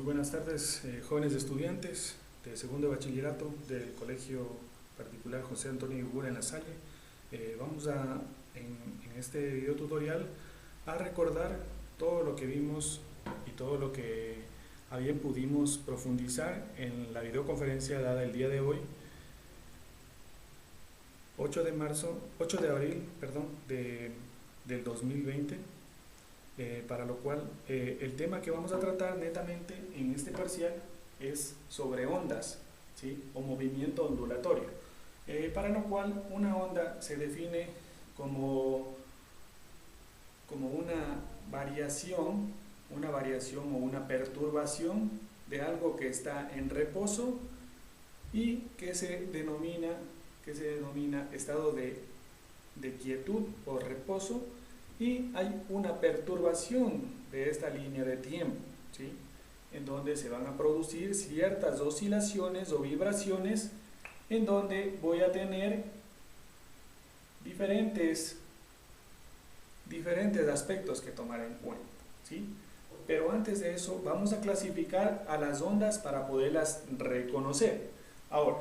Muy buenas tardes, jóvenes estudiantes de segundo de bachillerato del Colegio Particular José Antonio Yugura en La Salle. Vamos en este video tutorial a recordar todo lo que vimos y todo lo que a bien pudimos profundizar en la videoconferencia dada el día de hoy, 8 de abril, del 2020. Para lo cual el tema que vamos a tratar netamente en este parcial es sobre ondas, ¿sí? O movimiento ondulatorio, para lo cual una onda se define como una variación o una perturbación de algo que está en reposo y que se denomina estado de quietud o reposo, y hay una perturbación de esta línea de tiempo, ¿sí? En donde se van a producir ciertas oscilaciones o vibraciones, en donde voy a tener diferentes aspectos que tomar en cuenta, ¿sí? Pero antes de eso vamos a clasificar a las ondas para poderlas reconocer. Ahora,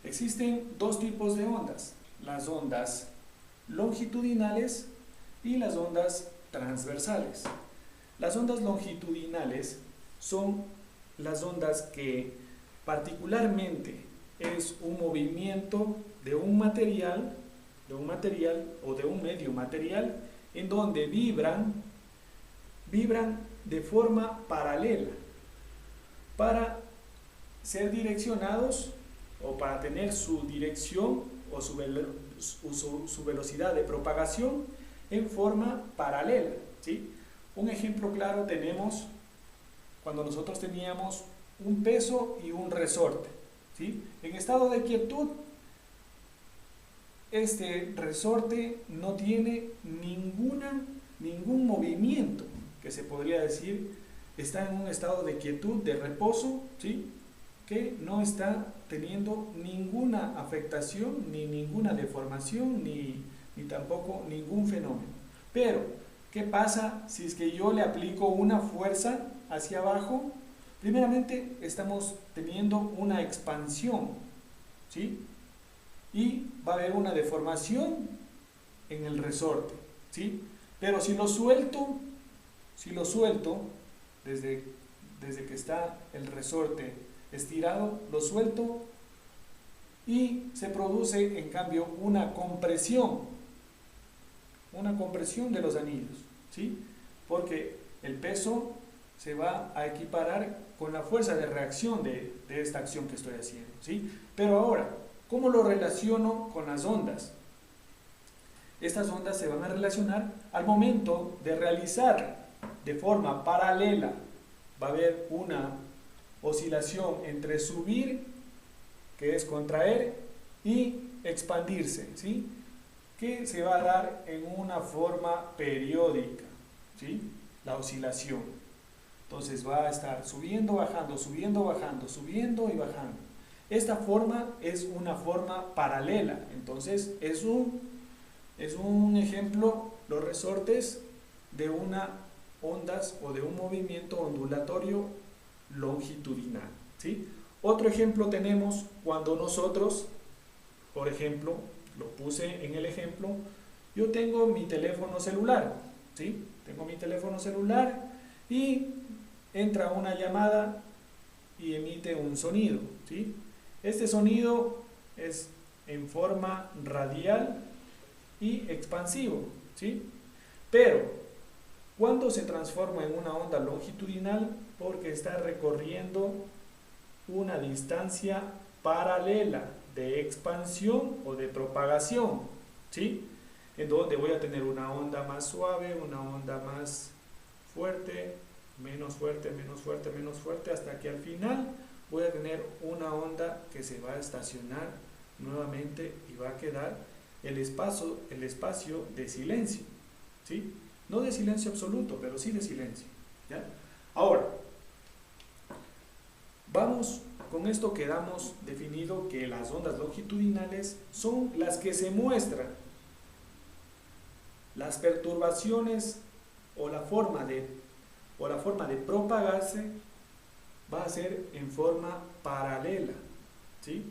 existen dos tipos de ondas: las ondas longitudinales y las ondas transversales. Las ondas longitudinales son las ondas que particularmente es un movimiento de un material o de un medio material, en donde vibran de forma paralela para ser direccionados o para tener su dirección o su velocidad de propagación en forma paralela, ¿sí? Un ejemplo claro tenemos cuando nosotros teníamos un peso y un resorte, ¿sí? En estado de quietud, este resorte no tiene ningún movimiento, que se podría decir está en un estado de quietud, de reposo, ¿sí? Que no está teniendo ninguna afectación, ni ninguna deformación, ni tampoco ningún fenómeno. Pero, ¿qué pasa si es que yo le aplico una fuerza hacia abajo? Primeramente, estamos teniendo una expansión, ¿sí? Y va a haber una deformación en el resorte, ¿sí? Pero si lo suelto desde que está el resorte estirado, lo suelto y se produce en cambio una compresión de los anillos, ¿sí? Porque el peso se va a equiparar con la fuerza de reacción de esta acción que estoy haciendo, ¿sí? Pero ahora, ¿cómo lo relaciono con las ondas? Estas ondas se van a relacionar al momento de realizar de forma paralela. Va a haber una oscilación entre subir, que es contraer, y expandirse, ¿sí? Que se va a dar en una forma periódica, ¿sí? La oscilación. Entonces va a estar subiendo, bajando, subiendo, bajando, subiendo y bajando. Esta forma es una forma paralela. Entonces es un ejemplo, los resortes de una ondas o de un movimiento ondulatorio longitudinal, ¿sí? Otro ejemplo tenemos cuando nosotros, por ejemplo, lo puse en el ejemplo, yo tengo mi teléfono celular, ¿sí? Tengo mi teléfono celular y entra una llamada y emite un sonido, ¿sí? Este sonido es en forma radial y expansivo, ¿sí? Pero, ¿cuándo se transforma en una onda longitudinal? Porque está recorriendo una distancia paralela de expansión o de propagación, ¿sí? En donde voy a tener una onda más suave, una onda más fuerte, menos fuerte, menos fuerte, menos fuerte, hasta que al final voy a tener una onda que se va a estacionar nuevamente y va a quedar el espacio de silencio, ¿sí? No de silencio absoluto, pero sí de silencio, ¿ya? Ahora, con esto quedamos definido que las ondas longitudinales son las que se muestran. Las perturbaciones o la forma de propagarse va a ser en forma paralela, ¿sí?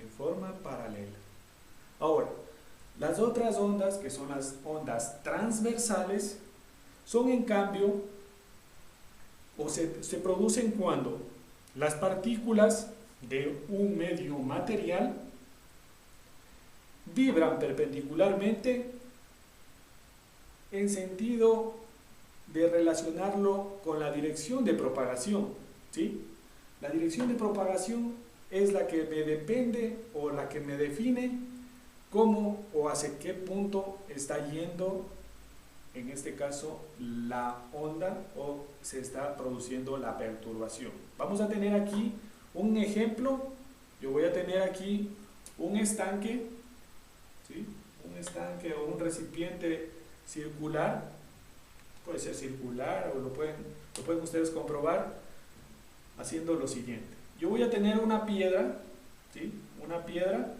En forma paralela. Ahora, las otras ondas, que son las ondas transversales, son en cambio, o se producen cuando las partículas de un medio material vibran perpendicularmente en sentido de relacionarlo con la dirección de propagación, ¿sí? La dirección de propagación es la que me depende o la que me define cómo o hacia qué punto está yendo, en este caso, la onda o se está produciendo la perturbación. Vamos a tener aquí un ejemplo. Yo voy a tener aquí un estanque, ¿sí? Un estanque o un recipiente circular, puede ser circular o lo pueden ustedes comprobar haciendo lo siguiente. Yo voy a tener una piedra, ¿sí? Una piedra,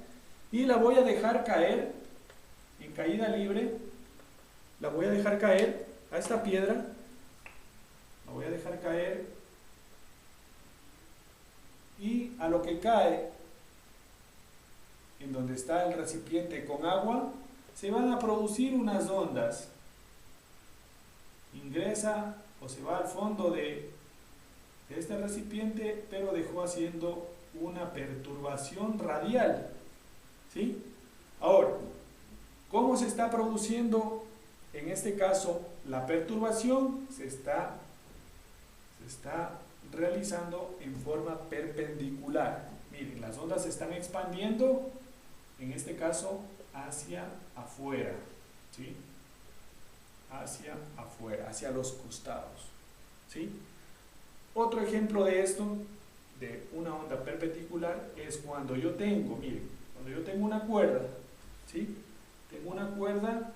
y la voy a dejar caer en caída libre. La voy a dejar caer a esta piedra, la voy a dejar caer, y a lo que cae en donde está el recipiente con agua, se van a producir unas ondas. Ingresa o se va al fondo de este recipiente, pero dejó haciendo una perturbación radial, ¿sí? Ahora, ¿cómo se está produciendo en este caso la perturbación? Se está realizando en forma perpendicular. Miren, las ondas se están expandiendo, en este caso hacia afuera, ¿sí? Hacia afuera, hacia los costados, ¿sí? Otro ejemplo de esto, de una onda perpendicular, es cuando yo tengo, miren, cuando yo tengo una cuerda, ¿sí? Tengo una cuerda,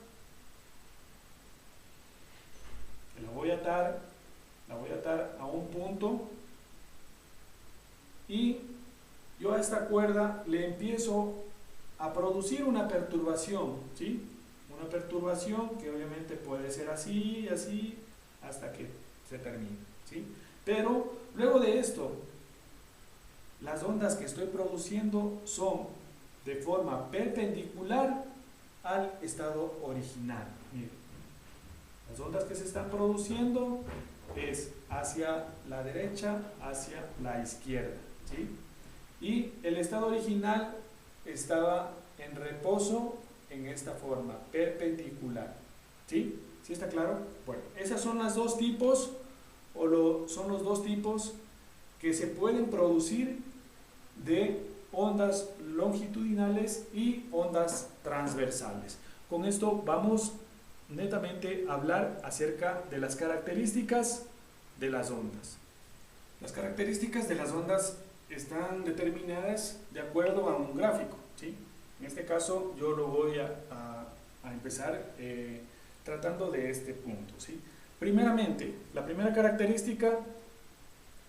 que la voy a atar a un punto, y yo a esta cuerda le empiezo a producir una perturbación, ¿sí? Una perturbación que obviamente puede ser así, así, hasta que se termine, ¿sí? Pero luego de esto, las ondas que estoy produciendo son de forma perpendicular al estado original. Miren, las ondas que se están produciendo es hacia la derecha, hacia la izquierda, ¿sí? Y el estado original estaba en reposo en esta forma, perpendicular, ¿sí? ¿Sí está claro? Bueno, esos son los dos tipos, son los dos tipos que se pueden producir de ondas longitudinales y ondas transversales. Con esto vamos netamente a hablar acerca de las características de las ondas. Las características de las ondas están determinadas de acuerdo a un gráfico, ¿sí? En este caso yo lo voy a empezar tratando de este punto, ¿sí? Primeramente, la primera característica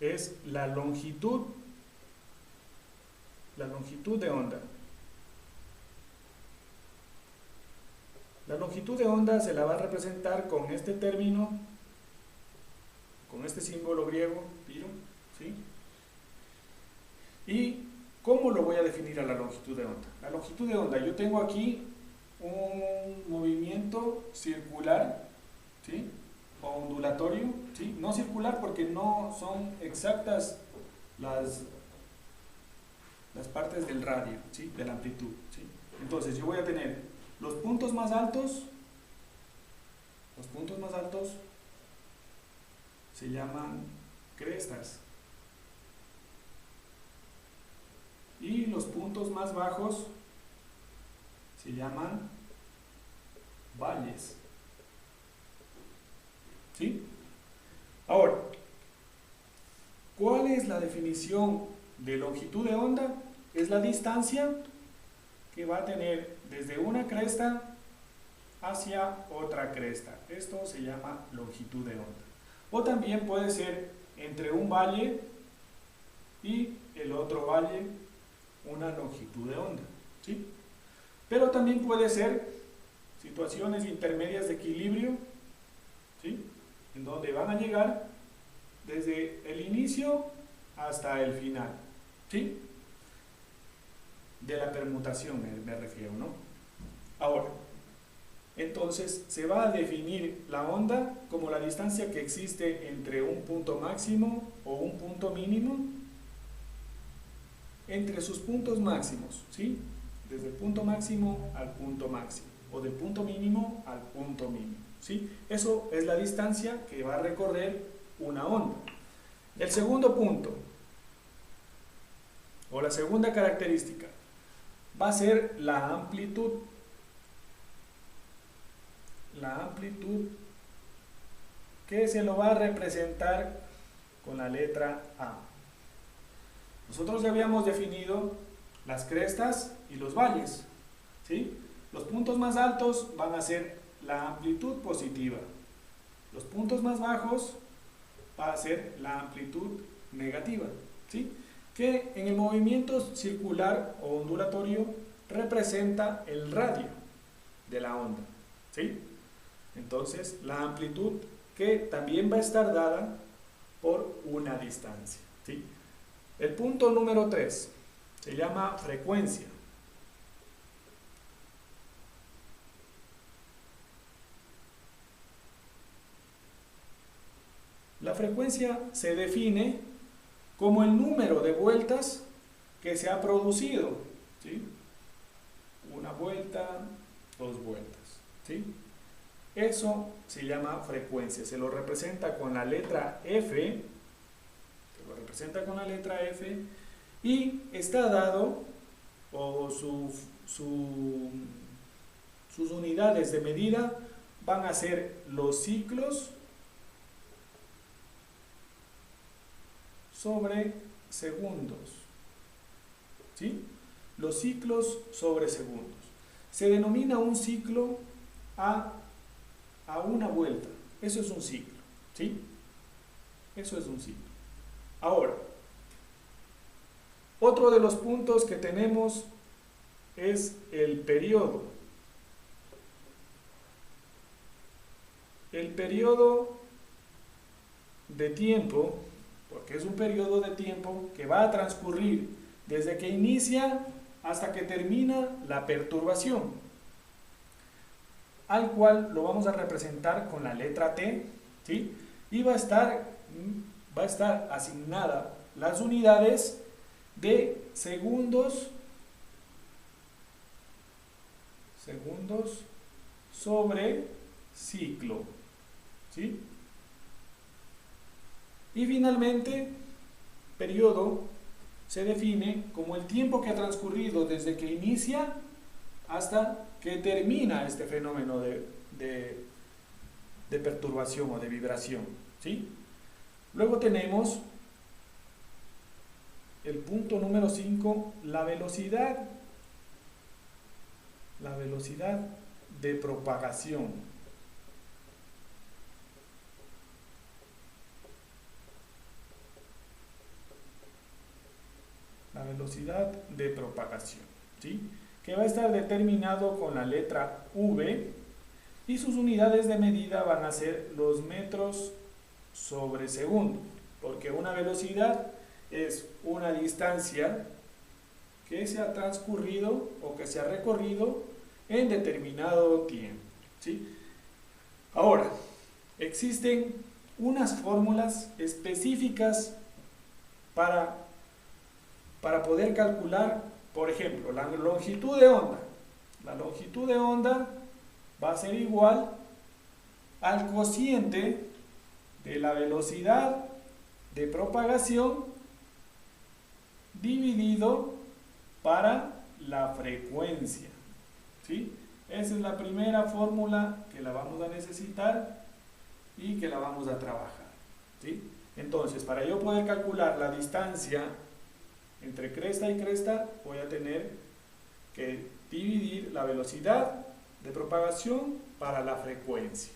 es la longitud de onda. La longitud de onda se la va a representar con este término, con este símbolo griego, piro, ¿sí? ¿Y cómo lo voy a definir a la longitud de onda? La longitud de onda, yo tengo aquí un movimiento circular, ¿sí? O ondulatorio, ¿sí? No circular porque no son exactas las partes del radio, ¿sí? De la amplitud, ¿sí? Entonces yo voy a tener los puntos más altos se llaman crestas, y los puntos más bajos se llaman valles, ¿sí? Ahora, ¿cuál es la definición de longitud de onda? Es la distancia que va a tener desde una cresta hacia otra cresta. Esto se llama longitud de onda. O también puede ser entre un valle y el otro valle, una longitud de onda, ¿sí? Pero también puede ser situaciones intermedias de equilibrio, ¿sí? En donde van a llegar desde el inicio hasta el final, ¿sí? De la permutación me refiero, ¿no? Ahora, entonces se va a definir la onda como la distancia que existe entre un punto máximo o un punto mínimo entre sus puntos máximos, ¿sí? Desde el punto máximo al punto máximo o del punto mínimo al punto mínimo, ¿sí? Eso es la distancia que va a recorrer una onda. El segundo punto o la segunda característica va a ser la amplitud. La amplitud que se lo va a representar con la letra A. Nosotros ya habíamos definido las crestas y los valles, ¿sí? Los puntos más altos van a ser la amplitud positiva. Los puntos más bajos va a ser la amplitud negativa, ¿sí? Que en el movimiento circular o ondulatorio representa el radio de la onda, ¿sí? Entonces, la amplitud que también va a estar dada por una distancia, ¿sí? El punto número 3 se llama frecuencia. La frecuencia se define como el número de vueltas que se ha producido, ¿sí? Una vuelta, dos vueltas, ¿sí? Eso se llama frecuencia, se lo representa con la letra F, y está dado, o sus unidades de medida van a ser los ciclos sobre segundos, ¿sí? Los ciclos sobre segundos. Se denomina un ciclo a una vuelta. Eso es un ciclo, ¿sí? Eso es un ciclo. Ahora, otro de los puntos que tenemos es el periodo. El periodo de tiempo, porque es un periodo de tiempo que va a transcurrir desde que inicia hasta que termina la perturbación, al cual lo vamos a representar con la letra T, ¿sí? Y va a estar asignada las unidades de segundos sobre ciclo, ¿sí? Y finalmente, periodo se define como el tiempo que ha transcurrido desde que inicia hasta que termina este fenómeno de perturbación o de vibración, ¿sí? Luego tenemos el punto número 5, la velocidad de propagación. La velocidad de propagación, ¿sí? Que va a estar determinado con la letra V y sus unidades de medida van a ser los metros sobre segundo, porque una velocidad es una distancia que se ha transcurrido o que se ha recorrido en determinado tiempo, ¿sí? Ahora, existen unas fórmulas específicas para poder calcular, por ejemplo, la longitud de onda. La longitud de onda va a ser igual al cociente de la velocidad de propagación dividido para la frecuencia, ¿sí? Esa es la primera fórmula que la vamos a necesitar y que la vamos a trabajar, ¿sí? Entonces, para yo poder calcular la distancia entre cresta y cresta, voy a tener que dividir la velocidad de propagación para la frecuencia.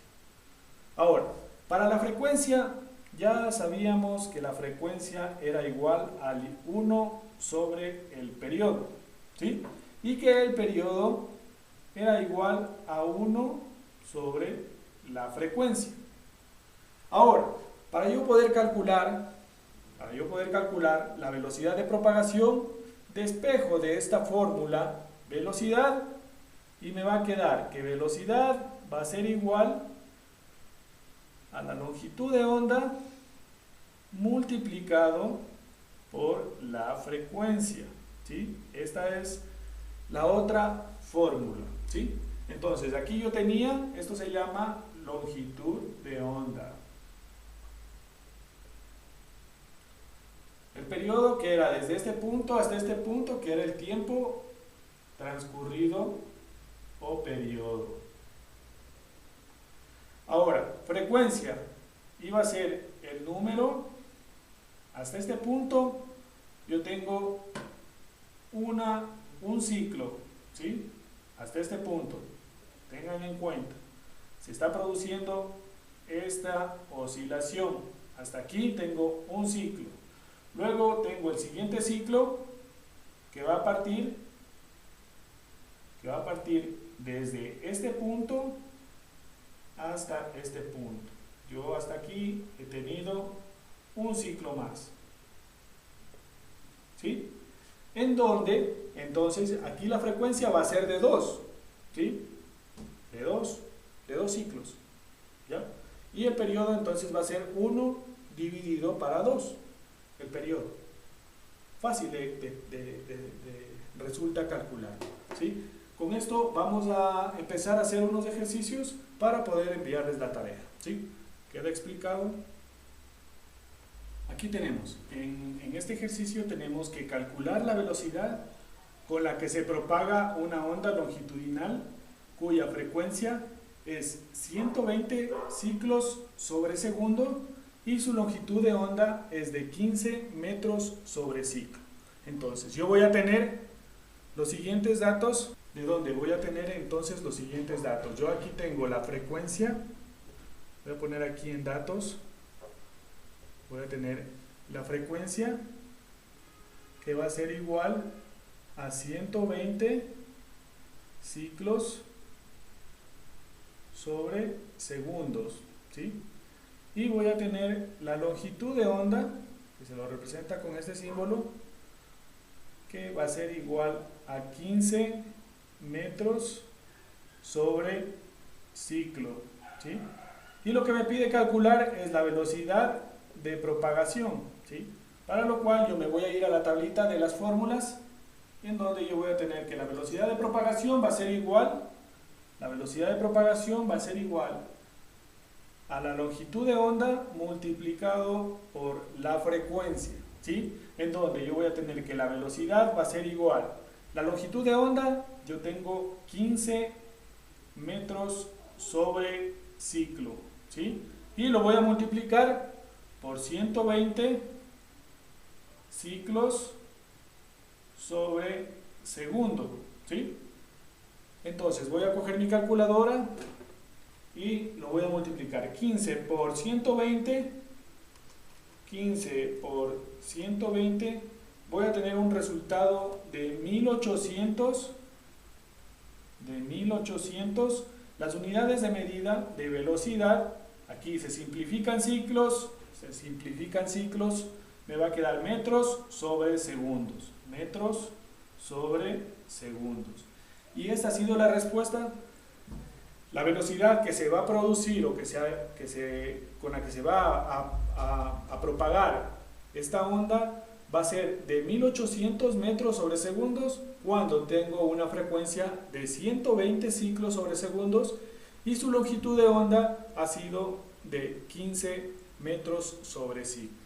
Ahora, para la frecuencia, ya sabíamos que la frecuencia era igual al 1 sobre el periodo, ¿sí? Y que el periodo era igual a 1 sobre la frecuencia. Ahora, para yo poder calcular poder calcular la velocidad de propagación, despejo de esta fórmula velocidad y me va a quedar que velocidad va a ser igual a la longitud de onda multiplicado por la frecuencia, ¿sí? Esta es la otra fórmula, ¿sí? Entonces aquí yo tenía, esto se llama longitud de onda. El periodo que era desde este punto hasta este punto, que era el tiempo transcurrido o periodo. Ahora, frecuencia iba a ser el número, hasta este punto yo tengo un ciclo, ¿sí? Hasta este punto, tengan en cuenta, se está produciendo esta oscilación, hasta aquí tengo un ciclo, luego tengo el siguiente ciclo que va a partir desde este punto hasta este punto. Yo hasta aquí he tenido un ciclo más, ¿sí? En donde, entonces, aquí la frecuencia va a ser de 2, ¿sí? De dos ciclos, ¿ya? Y el periodo entonces va a ser 1 dividido para 2, el periodo. Fácil resulta calcular, ¿sí? Con esto vamos a empezar a hacer unos ejercicios para poder enviarles la tarea, ¿sí? ¿Queda explicado? Aquí tenemos, en este ejercicio tenemos que calcular la velocidad con la que se propaga una onda longitudinal cuya frecuencia es 120 ciclos sobre segundo y su longitud de onda es de 15 metros sobre ciclo. Entonces yo voy a tener los siguientes datos. ¿De dónde voy a tener entonces los siguientes datos? Yo aquí tengo la frecuencia, voy a poner aquí en datos, voy a tener la frecuencia que va a ser igual a 120 ciclos sobre segundos, ¿sí? Y voy a tener la longitud de onda, que se lo representa con este símbolo, que va a ser igual a 15 metros sobre ciclo, ¿sí? Y lo que me pide calcular es la velocidad de propagación, ¿sí? Para lo cual yo me voy a ir a la tablita de las fórmulas, en donde yo voy a tener que la velocidad de propagación va a ser igual, a la longitud de onda multiplicado por la frecuencia, ¿sí? En donde yo voy a tener que la velocidad va a ser igual, la longitud de onda yo tengo 15 metros sobre ciclo, ¿sí? Y lo voy a multiplicar por 120 ciclos sobre segundo, ¿sí? Entonces voy a coger mi calculadora y lo voy a multiplicar. 15 por 120, voy a tener un resultado de 1800. Las unidades de medida de velocidad, aquí se simplifican ciclos, me va a quedar metros sobre segundos, y esta ha sido la respuesta. La velocidad que se va a producir o con la que se va a propagar esta onda va a ser de 1800 metros sobre segundos cuando tengo una frecuencia de 120 ciclos sobre segundos y su longitud de onda ha sido de 15 metros sobre ciclo.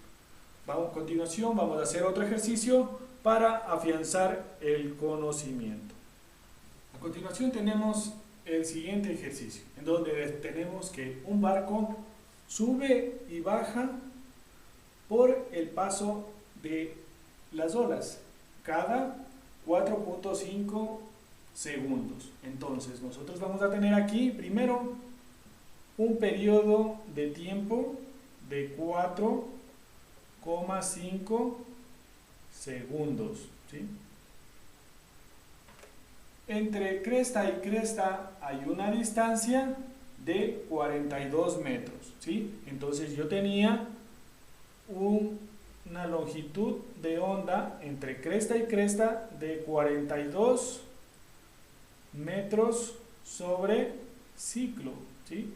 A continuación vamos a hacer otro ejercicio para afianzar el conocimiento. A continuación tenemos el siguiente ejercicio, en donde tenemos que un barco sube y baja por el paso de las olas cada 4.5 segundos. Entonces nosotros vamos a tener aquí primero un periodo de tiempo de 4,5 segundos, ¿sí? Entre cresta y cresta hay una distancia de 42 metros, ¿sí? Entonces yo tenía una longitud de onda entre cresta y cresta de 42 metros sobre ciclo, ¿sí?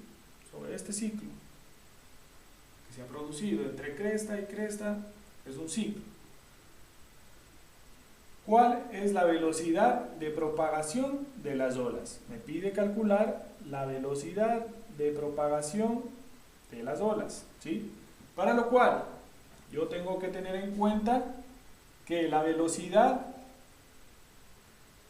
Sobre este ciclo que se ha producido entre cresta y cresta, es un ciclo. ¿Cuál es la velocidad de propagación de las olas? Me pide calcular la velocidad de propagación de las olas, ¿sí? Para lo cual yo tengo que tener en cuenta que la velocidad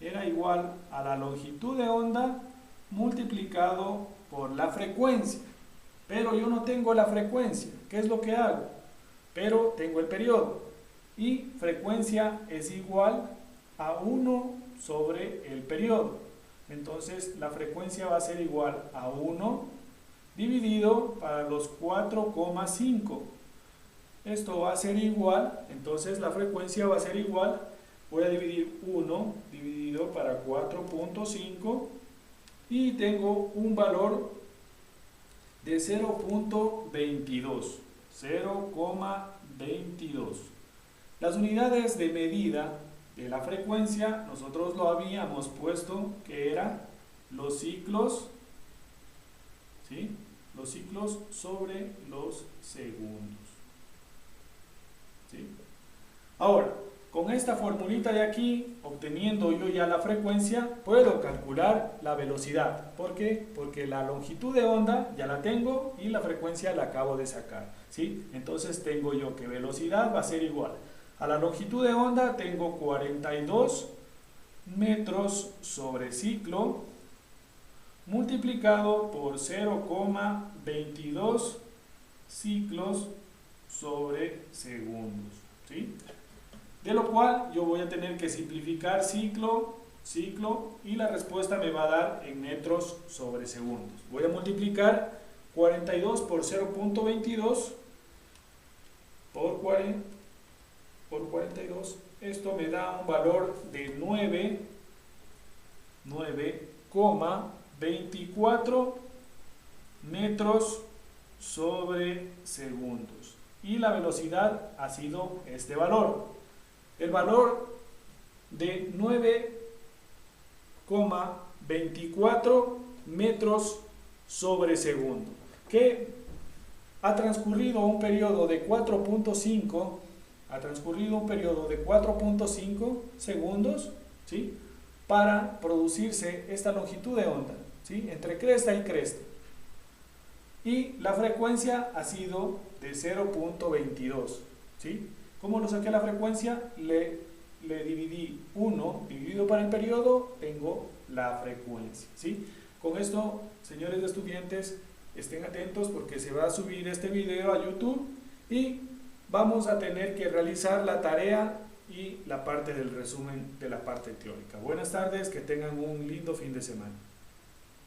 era igual a la longitud de onda multiplicado por la frecuencia. Pero yo no tengo la frecuencia. ¿Qué es lo que hago? Pero tengo el periodo. Y frecuencia es igual a 1 sobre el periodo. Entonces la frecuencia va a ser igual a 1 dividido para los 4,5. Esto va a ser igual, entonces la frecuencia va a ser igual, voy a dividir 1 dividido para 4,5 y tengo un valor de 0,22. 0,22. Las unidades de medida de la frecuencia, nosotros lo habíamos puesto que era los ciclos, ¿sí? Los ciclos sobre los segundos, ¿sí? Ahora, con esta formulita de aquí, obteniendo yo ya la frecuencia, puedo calcular la velocidad. ¿Por qué? Porque la longitud de onda ya la tengo y la frecuencia la acabo de sacar, ¿sí? Entonces tengo yo que velocidad va a ser igual a la longitud de onda, tengo 42 metros sobre ciclo multiplicado por 0,22 ciclos sobre segundos, ¿sí? De lo cual yo voy a tener que simplificar ciclo, y la respuesta me va a dar en metros sobre segundos. Voy a multiplicar 42 por 0,22 por 42. Esto me da un valor de 9,24 metros sobre segundos. Y la velocidad ha sido este valor. El valor de 9,24 metros sobre segundo, que ha transcurrido un periodo de 4,5 segundos, ¿sí? Para producirse esta longitud de onda, ¿sí? Entre cresta y cresta. Y la frecuencia ha sido de 0,22, ¿sí? ¿Cómo lo saqué la frecuencia? Le dividí 1 dividido para el periodo, tengo la frecuencia, ¿sí? Con esto, señores estudiantes, estén atentos porque se va a subir este video a YouTube y vamos a tener que realizar la tarea y la parte del resumen de la parte teórica. Buenas tardes, que tengan un lindo fin de semana.